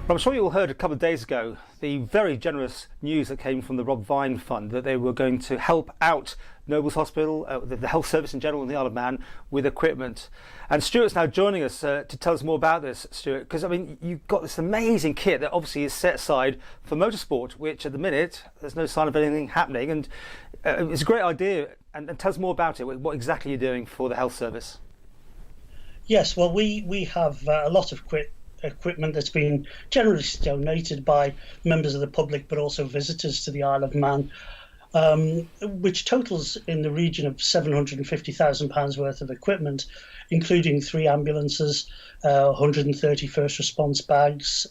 Well, I'm sure you all heard a couple of days ago the very generous news that came from the Rob Vine Fund that they were going to help out Nobles Hospital, the health service in general in the Isle of Man, with equipment. And Stuart's now joining us to tell us more about this, Stuart, because I mean, you've got this amazing kit that obviously is set aside for motorsport, which at the minute there's no sign of anything happening, and it's a great idea. And tell us more about it. What exactly you're doing for the health service? Yes, well, we have a lot of equipment that's been generously donated by members of the public, but also visitors to the Isle of Man, which totals in the region of £750,000 worth of equipment, including 3 ambulances, 130 first response bags.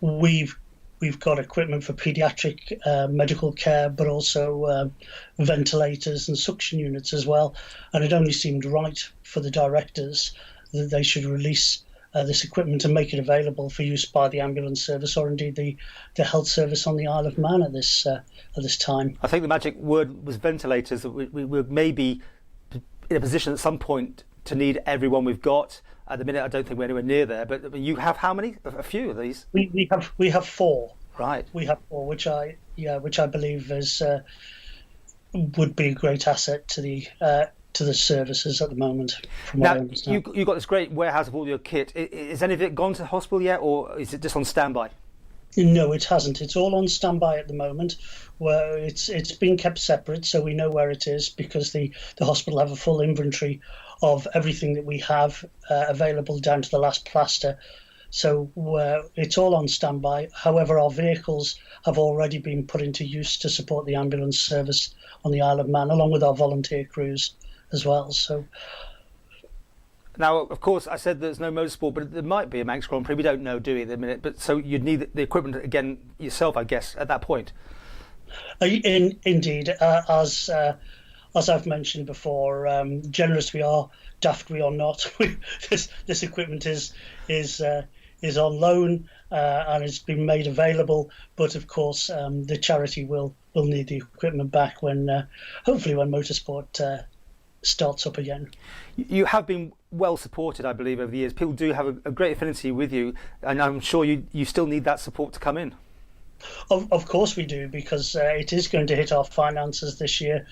We've got equipment for paediatric medical care, but also ventilators and suction units as well. And it only seemed right for the directors that they should release this equipment and make it available for use by the ambulance service or indeed the health service on the Isle of Man at this time. I think the magic word was ventilators. That we may be in a position at some point to need everyone we've got. At the minute, I don't think we're anywhere near there. But you have how many? A few of these? We have 4. Right. We have 4, which I believe is would be a great asset to the services at the moment. From what I understand. You've got this great warehouse of all your kit. Is any of it gone to the hospital yet, or is it just on standby? No, it hasn't. It's all on standby at the moment. Where it's been kept separate, so we know where it is, because the hospital have a full inventory of everything that we have available down to the last plaster. So it's all on standby. However, our vehicles have already been put into use to support the ambulance service on the Isle of Man, along with our volunteer crews as well. So now, of course, I said there's no motorsport, but there might be a Manx Grand Prix. We don't know, do we, at the minute? But so you'd need the equipment again yourself, I guess, at that point. Indeed, as I've mentioned before, generous we are, daft we are not. This equipment is on loan and it's been made available. But of course, the charity will need the equipment back when, hopefully, when motorsport starts up again. You have been well supported, I believe, over the years. People do have a great affinity with you, and I'm sure you still need that support to come in. Of course we do, because it is going to hit our finances this year.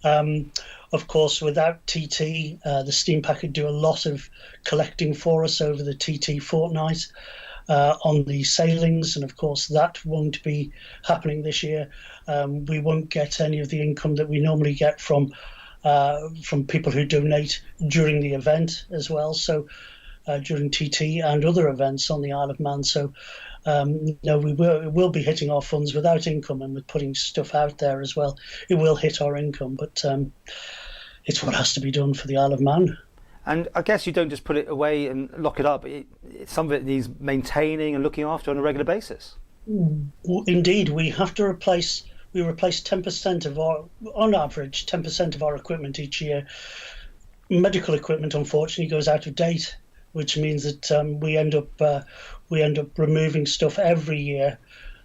Of course, without TT, the steam pack could do a lot of collecting for us over the TT fortnight on the sailings, and of course that won't be happening this year. We won't get any of the income that we normally get from people who donate during the event as well. So during TT and other events on the Isle of Man. So no, we will be hitting our funds without income, and with putting stuff out there as well, it will hit our income. But it's what has to be done for the Isle of Man. And I guess you don't just put it away and lock it up. Some of it needs maintaining and looking after on a regular basis. Indeed, we have to replace. We replace 10% of on average, 10% of our equipment each year. Medical equipment, unfortunately, goes out of date, which means that we end up removing stuff every year.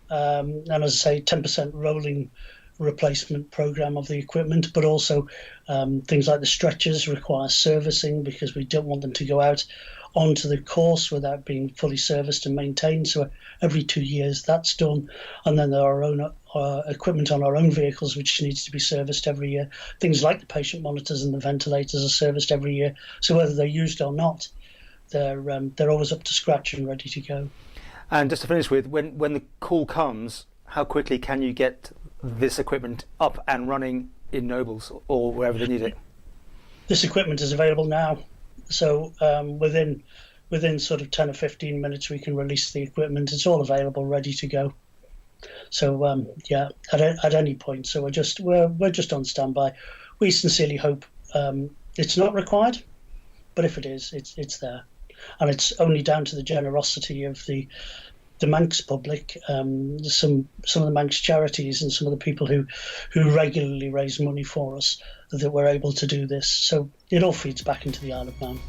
And as I say, 10% rolling replacement program of the equipment, but also things like the stretchers require servicing, because we don't want them to go out onto the course without being fully serviced and maintained. So every 2 years that's done. And then there are our own equipment on our own vehicles which needs to be serviced every year. Things like the patient monitors and the ventilators are serviced every year. So whether they're used or not, they're always up to scratch and ready to go. And just to finish with, when the call comes, how quickly can you get this equipment up and running in Nobles or wherever they need it? This equipment is available now. So within sort of 10 or 15 minutes, we can release the equipment. It's all available, ready to go. So yeah, at any point. So we're just on standby. We sincerely hope it's not required, but if it is, it's there, and it's only down to the generosity of the Manx public, some of the Manx charities, and some of the people who regularly raise money for us, that we're able to do this. So it all feeds back into the Isle of Man.